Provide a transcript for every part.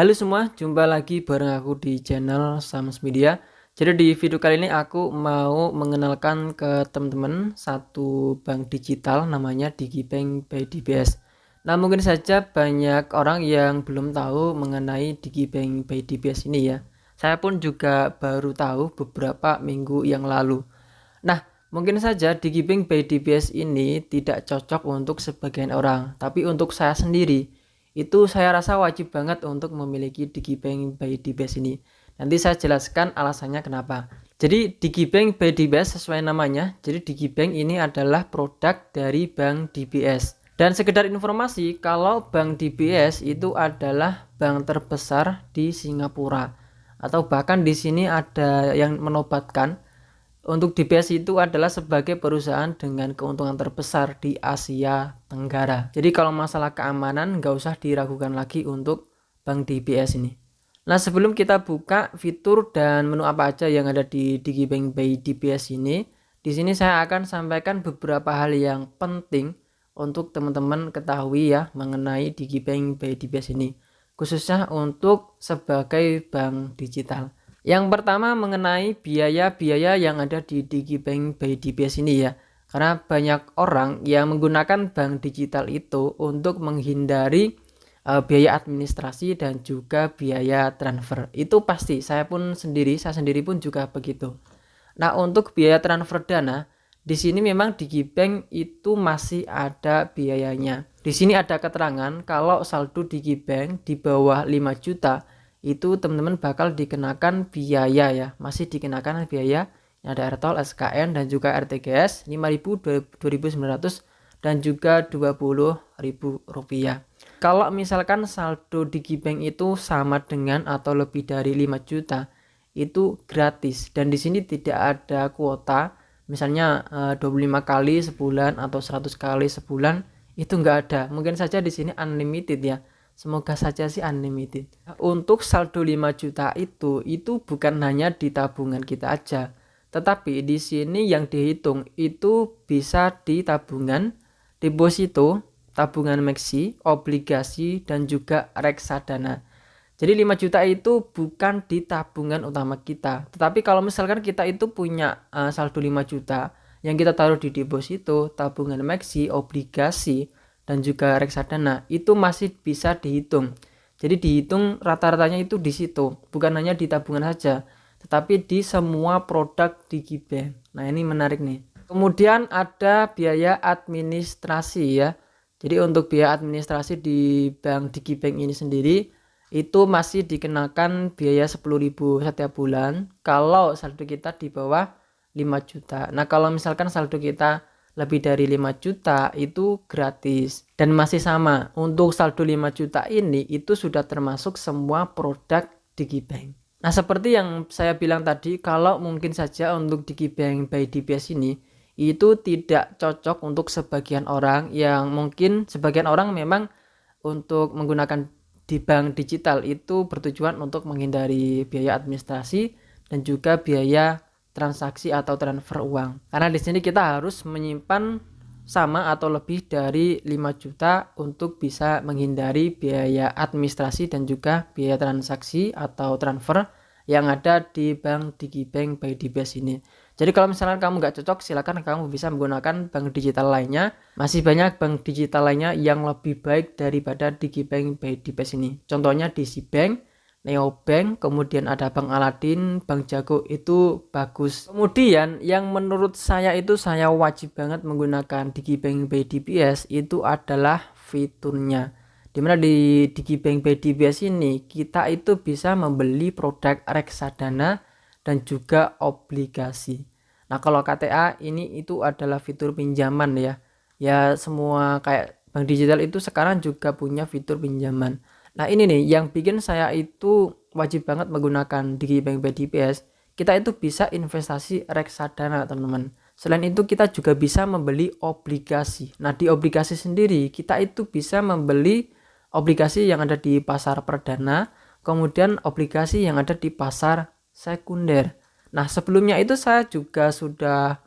Halo semua, jumpa lagi bareng aku di channel Sams Media. Jadi di video kali ini aku mau mengenalkan ke teman-teman satu bank digital namanya DigiBank by DBS. Nah, mungkin saja banyak orang yang belum tahu mengenai DigiBank by DBS ini ya. Saya pun juga baru tahu beberapa minggu yang lalu. Nah, mungkin saja DigiBank by DBS ini tidak cocok untuk sebagian orang, tapi untuk saya sendiri itu saya rasa wajib banget untuk memiliki DigiBank by DBS ini. Nanti saya jelaskan alasannya kenapa. Jadi DigiBank by DBS sesuai namanya. Jadi DigiBank ini adalah produk dari Bank DBS. Dan sekedar informasi, kalau Bank DBS itu adalah bank terbesar di Singapura. Atau bahkan di sini ada yang menobatkan untuk DBS itu adalah sebagai perusahaan dengan keuntungan terbesar di Asia Tenggara. Jadi kalau masalah keamanan nggak usah diragukan lagi untuk Bank DBS ini. Nah, sebelum kita buka fitur dan menu apa aja yang ada di DigiBank by DBS ini, di sini saya akan sampaikan beberapa hal yang penting untuk teman-teman ketahui ya mengenai DigiBank by DBS ini, khususnya untuk sebagai bank digital. Yang pertama mengenai biaya-biaya yang ada di DigiBank by DBS ini ya. Karena banyak orang yang menggunakan bank digital itu untuk menghindari biaya administrasi dan juga biaya transfer. Itu pasti, saya sendiri pun juga begitu. Nah, untuk biaya transfer dana, di sini memang DigiBank itu masih ada biayanya. Di sini ada keterangan kalau saldo DigiBank di bawah 5 juta itu teman-teman bakal dikenakan biaya ya, masih dikenakan biaya yang ada RTOL, SKN dan juga RTGS 5.000, 2.900 dan juga 20.000 rupiah. Kalau misalkan saldo DigiBank itu sama dengan atau lebih dari 5 juta itu gratis, dan di sini tidak ada kuota misalnya 25 kali sebulan atau 100 kali sebulan, itu enggak ada. Mungkin saja di sini unlimited ya. Semoga saja sih unlimited. Untuk saldo 5 juta itu bukan hanya di tabungan kita aja, tetapi di sini yang dihitung itu bisa di tabungan, deposito, tabungan Maxi, obligasi dan juga reksadana. Jadi 5 juta itu bukan di tabungan utama kita. Tetapi kalau misalkan kita itu punya saldo 5 juta yang kita taruh di deposito, tabungan Maxi, obligasi dan juga reksadana, itu masih bisa dihitung. Jadi dihitung rata-ratanya itu di situ, bukan hanya di tabungan saja, tetapi di semua produk DigiBank. Nah, ini menarik nih. Kemudian ada biaya administrasi ya. Jadi untuk biaya administrasi di Bank DigiBank ini sendiri itu masih dikenakan biaya 10.000 setiap bulan kalau saldo kita di bawah 5 juta. Nah, kalau misalkan saldo kita lebih dari 5 juta itu gratis, dan masih sama untuk saldo 5 juta ini itu sudah termasuk semua produk DigiBank. Nah, seperti yang saya bilang tadi, kalau mungkin saja untuk DigiBank by DBS ini itu tidak cocok untuk sebagian orang, yang mungkin sebagian orang memang untuk menggunakan di bank digital itu bertujuan untuk menghindari biaya administrasi dan juga biaya transaksi atau transfer uang. Karena di sini kita harus menyimpan sama atau lebih dari 5 juta untuk bisa menghindari biaya administrasi dan juga biaya transaksi atau transfer yang ada di Bank DigiBank by DBS ini. Jadi kalau misalkan kamu nggak cocok, silakan kamu bisa menggunakan bank digital lainnya. Masih banyak bank digital lainnya yang lebih baik daripada DigiBank by DBS ini. Contohnya DC Bank, Neobank, kemudian ada Bank Aladin, Bank Jago, itu bagus. Kemudian yang menurut saya itu saya wajib banget menggunakan DigiBank by DBS itu adalah fiturnya. Dimana di DigiBank by DBS ini kita itu bisa membeli produk reksadana dan juga obligasi. Nah, kalau KTA ini itu adalah fitur pinjaman ya. Ya, semua kayak bank digital itu sekarang juga punya fitur pinjaman. Nah, ini nih yang bikin saya itu wajib banget menggunakan DigiBank by DBS. Kita itu bisa investasi reksadana, teman-teman. Selain itu kita juga bisa membeli obligasi. Nah, di obligasi sendiri kita itu bisa membeli obligasi yang ada di pasar perdana, kemudian obligasi yang ada di pasar sekunder. Nah, sebelumnya itu saya juga sudah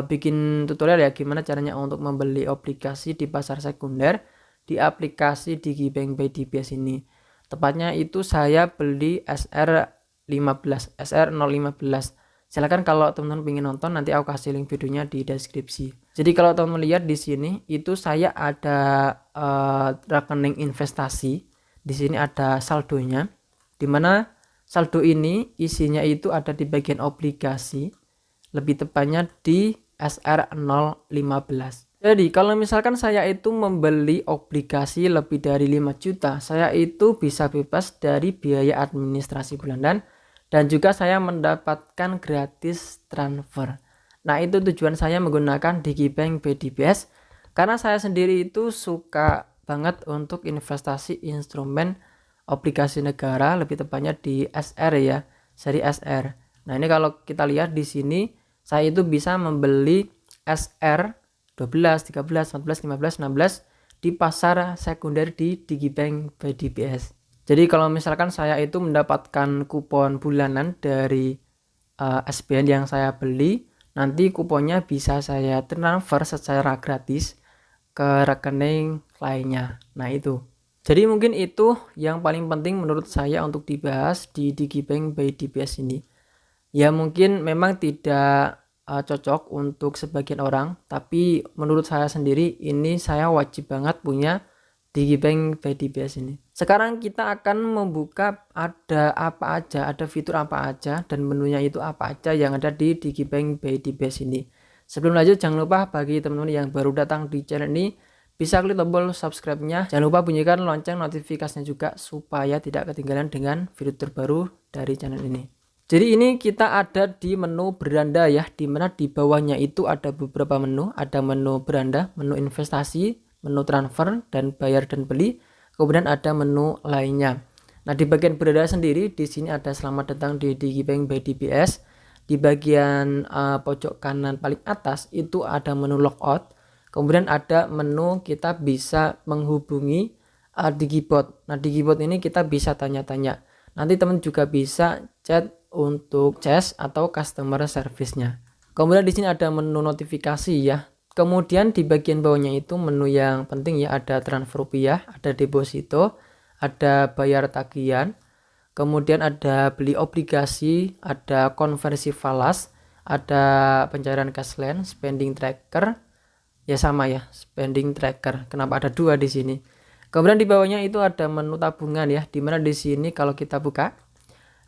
bikin tutorial ya gimana caranya untuk membeli obligasi di pasar sekunder di aplikasi DigiBank by DBS ini. Tepatnya itu saya beli SR015. Silakan kalau teman-teman ingin nonton, nanti aku kasih link videonya di deskripsi. Jadi kalau teman-teman lihat di sini itu saya ada rekening investasi. Di sini ada saldonya, dimana saldo ini isinya itu ada di bagian obligasi, lebih tepatnya di SR015. Jadi kalau misalkan saya itu membeli obligasi lebih dari 5 juta, saya itu bisa bebas dari biaya administrasi bulanan dan juga saya mendapatkan gratis transfer. Nah, itu tujuan saya menggunakan digibank by DBS, karena saya sendiri itu suka banget untuk investasi instrumen obligasi negara, lebih tepatnya di SR ya, seri SR. Nah, ini kalau kita lihat di sini saya itu bisa membeli SR 12, 13, 14, 15, 16 di pasar sekunder di digibank by DBS. Jadi kalau misalkan saya itu mendapatkan kupon bulanan dari SBN yang saya beli, nanti kuponnya bisa saya transfer secara gratis ke rekening lainnya. Nah, itu. Jadi mungkin itu yang paling penting menurut saya untuk dibahas di digibank by DBS ini. Ya mungkin memang tidak cocok untuk sebagian orang, tapi menurut saya sendiri ini saya wajib banget punya digibank by DBS ini. Sekarang kita akan membuka ada apa aja, ada fitur apa aja dan menunya itu apa aja yang ada di digibank by DBS ini. Sebelum lanjut, jangan lupa bagi teman-teman yang baru datang di channel ini bisa klik tombol subscribe-nya. Jangan lupa bunyikan lonceng notifikasinya juga supaya tidak ketinggalan dengan video terbaru dari channel ini. Jadi ini kita ada di menu beranda ya, dimana di bawahnya itu ada beberapa menu. Ada menu beranda, menu investasi, menu transfer dan bayar dan beli. Kemudian ada menu lainnya. Nah, di bagian beranda sendiri di sini ada selamat datang di digibank by DBS. Di bagian pojok kanan paling atas itu ada menu logout. Kemudian ada menu kita bisa menghubungi Digibot. Nah, Digibot ini kita bisa tanya-tanya. Nanti teman juga bisa chat untuk chat atau customer service-nya. Kemudian di sini ada menu notifikasi ya. Kemudian di bagian bawahnya itu menu yang penting ya, ada transfer rupiah, ada deposito, ada bayar tagihan, kemudian ada beli obligasi, ada konversi falas, ada pencairan cash line, spending tracker, ya sama ya, spending tracker. Kenapa ada dua di sini? Kemudian di bawahnya itu ada menu tabungan ya, dimana di sini kalau kita buka,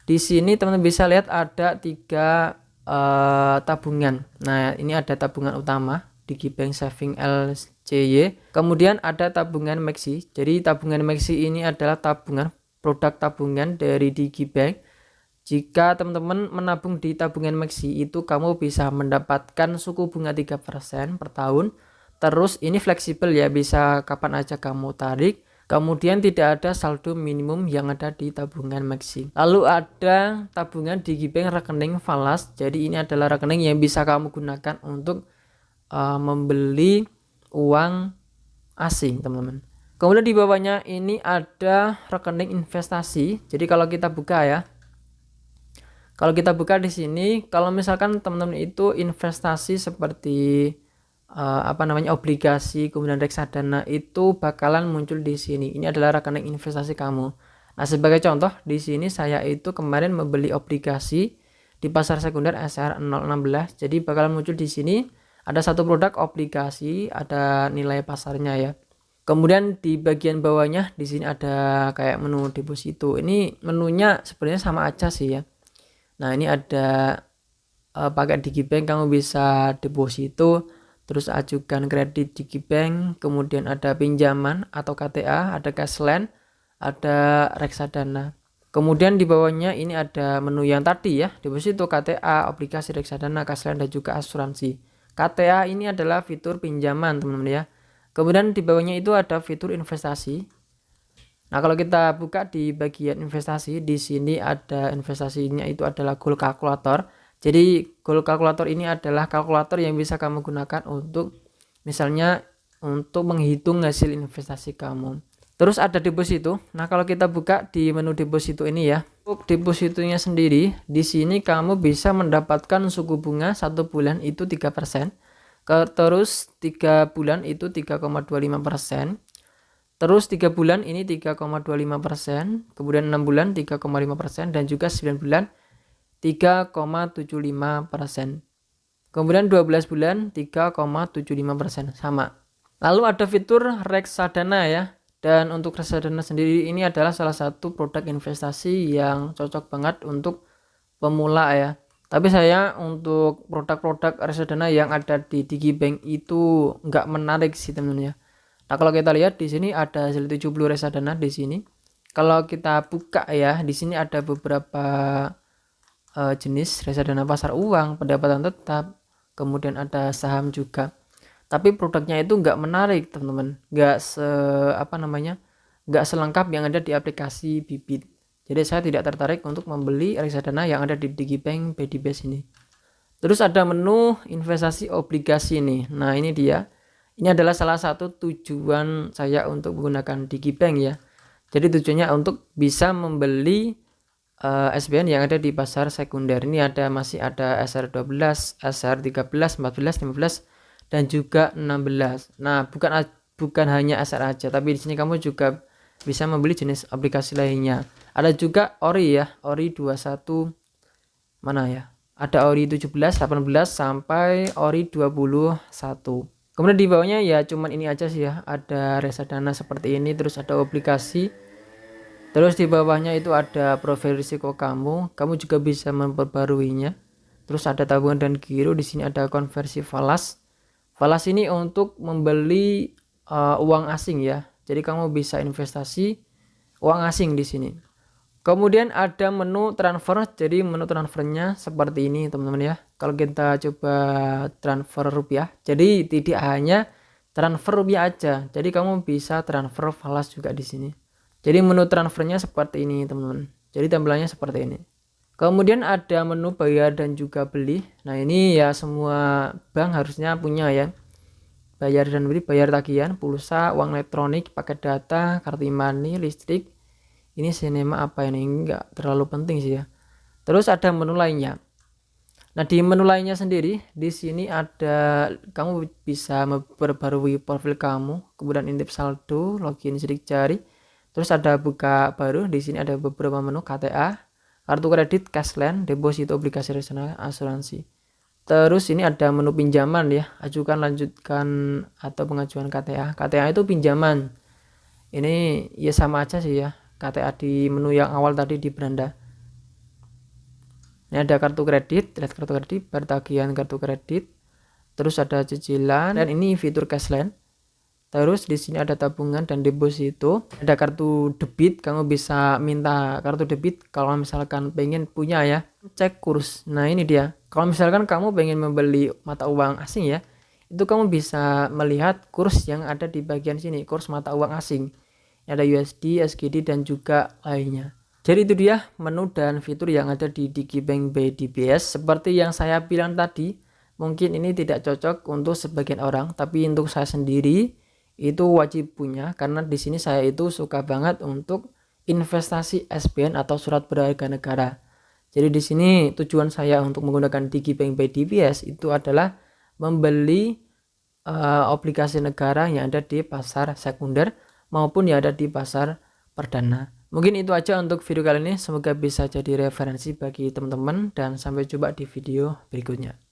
di sini teman-teman bisa lihat ada 3 tabungan. Nah, ini ada tabungan utama Digibank Saving LCY, kemudian ada tabungan Maxi. Jadi tabungan Maxi ini adalah tabungan produk tabungan dari Digibank. Jika teman-teman menabung di tabungan Maxi itu kamu bisa mendapatkan suku bunga 3% per tahun. Terus ini fleksibel ya, bisa kapan aja kamu tarik. Kemudian tidak ada saldo minimum yang ada di tabungan Maxi. Lalu ada tabungan Digibank rekening falas. Jadi ini adalah rekening yang bisa kamu gunakan untuk membeli uang asing, teman-teman. Kemudian di bawahnya ini ada rekening investasi. Jadi kalau kita buka ya, kalau kita buka di sini, kalau misalkan teman-teman itu investasi seperti obligasi, kemudian reksadana, itu bakalan muncul di sini. Ini adalah rekening investasi kamu. Nah, sebagai contoh di sini saya itu kemarin membeli obligasi di pasar sekunder SR016. Jadi bakalan muncul di sini ada satu produk obligasi, ada nilai pasarnya ya. Kemudian di bagian bawahnya di sini ada kayak menu deposito. Ini menunya sebenarnya sama aja sih ya. Nah, ini ada pakai Digibank kamu bisa deposito, terus ajukan kredit Digibank, kemudian ada pinjaman atau KTA, ada cash line, ada reksadana. Kemudian di bawahnya ini ada menu yang tadi ya, deposito, KTA, obligasi, reksadana, cash line dan juga asuransi. KTA ini adalah fitur pinjaman, teman-teman ya. Kemudian di bawahnya itu ada fitur investasi. Nah, kalau kita buka di bagian investasi, di sini ada investasinya itu adalah goal calculator. Jadi goal calculator ini adalah kalkulator yang bisa kamu gunakan untuk misalnya untuk menghitung hasil investasi kamu. Terus ada deposito. Nah, kalau kita buka di menu deposito ini ya, untuk depositonya sendiri di sini kamu bisa mendapatkan suku bunga 1 bulan itu 3%, terus 3 bulan itu 3,25%, Terus 3 bulan ini 3,25%, kemudian 6 bulan 3,5%, dan juga 9 bulan 3,75%. Kemudian 12 bulan 3,75%, sama. Lalu ada fitur reksadana ya. Dan untuk reksadana sendiri ini adalah salah satu produk investasi yang cocok banget untuk pemula ya. Tapi saya untuk produk-produk reksadana yang ada di digibank itu nggak menarik sih teman-teman ya. Nah, kalau kita lihat di sini ada hasil 70 reksadana di sini. Kalau kita buka ya, di sini ada beberapa jenis reksadana pasar uang, pendapatan tetap, kemudian ada saham juga. Tapi produknya itu nggak menarik teman-teman, nggak selengkap yang ada di aplikasi Bibit. Jadi saya tidak tertarik untuk membeli reksadana yang ada di digibank BDBS ini. Terus ada menu investasi obligasi nih. Nah ini dia. Ini adalah salah satu tujuan saya untuk menggunakan digibank ya. Jadi tujuannya untuk bisa membeli SBN yang ada di pasar sekunder. Ini masih ada SR12, SR13, 14, 15, dan juga 16. Nah, bukan hanya SR aja, tapi di sini kamu juga bisa membeli jenis aplikasi lainnya. Ada juga ORI ya, ORI 21 mana ya? Ada ORI 17, 18 sampai ORI 21. Kemudian di bawahnya ya cuman ini aja sih ya, ada reksadana seperti ini, terus ada obligasi. Terus di bawahnya itu ada profil risiko kamu juga bisa memperbaruinya. Terus ada tabungan dan giro, di sini ada konversi falas. Falas ini untuk membeli uang asing ya. Jadi kamu bisa investasi uang asing di sini. Kemudian ada menu transfer. Jadi menu transfernya seperti ini teman-teman ya. Kalau kita coba transfer rupiah, jadi tidak hanya transfer rupiah aja. Jadi kamu bisa transfer falas juga di sini. Jadi menu transfernya seperti ini teman-teman. Jadi tampilannya seperti ini. Kemudian ada menu bayar dan juga beli. Nah ini ya semua bank harusnya punya ya. Bayar dan beli, bayar tagihan, pulsa, uang elektronik, paket data, kartu money, listrik. Ini sinema apa ini, enggak terlalu penting sih ya. Terus ada menu lainnya. Nah di menu lainnya sendiri, di sini ada kamu bisa memperbarui profil kamu, kemudian intip saldo, login sidik jari. Terus ada buka baru, di sini ada beberapa menu KTA, kartu kredit, cashland, deposito, obligasi reksadana, asuransi. Terus ini ada menu pinjaman ya, ajukan, lanjutkan, atau pengajuan KTA. KTA itu pinjaman. Ini ya sama aja sih ya, KTA di menu yang awal tadi di beranda. Ini ada kartu kredit, lihat kartu kredit, bertagihan kartu kredit. Terus ada cicilan, dan ini fitur cashland. Terus di sini ada tabungan dan deposito. Ada kartu debit, kamu bisa minta kartu debit kalau misalkan pengen punya ya. Cek kurs. Nah ini dia. Kalau misalkan kamu pengen membeli mata uang asing ya, itu kamu bisa melihat kurs yang ada di bagian sini, kurs mata uang asing. Ada USD, SGD, dan juga lainnya. Jadi itu dia menu dan fitur yang ada di digibank BDBS. Seperti yang saya bilang tadi, mungkin ini tidak cocok untuk sebagian orang, tapi untuk saya sendiri itu wajib punya, karena di sini saya itu suka banget untuk investasi SBN atau surat berharga negara. Jadi di sini tujuan saya untuk menggunakan digibank BDBS itu adalah membeli obligasi negara yang ada di pasar sekunder maupun yang ada di pasar perdana. Mungkin itu aja untuk video kali ini, semoga bisa jadi referensi bagi teman-teman dan sampai jumpa di video berikutnya.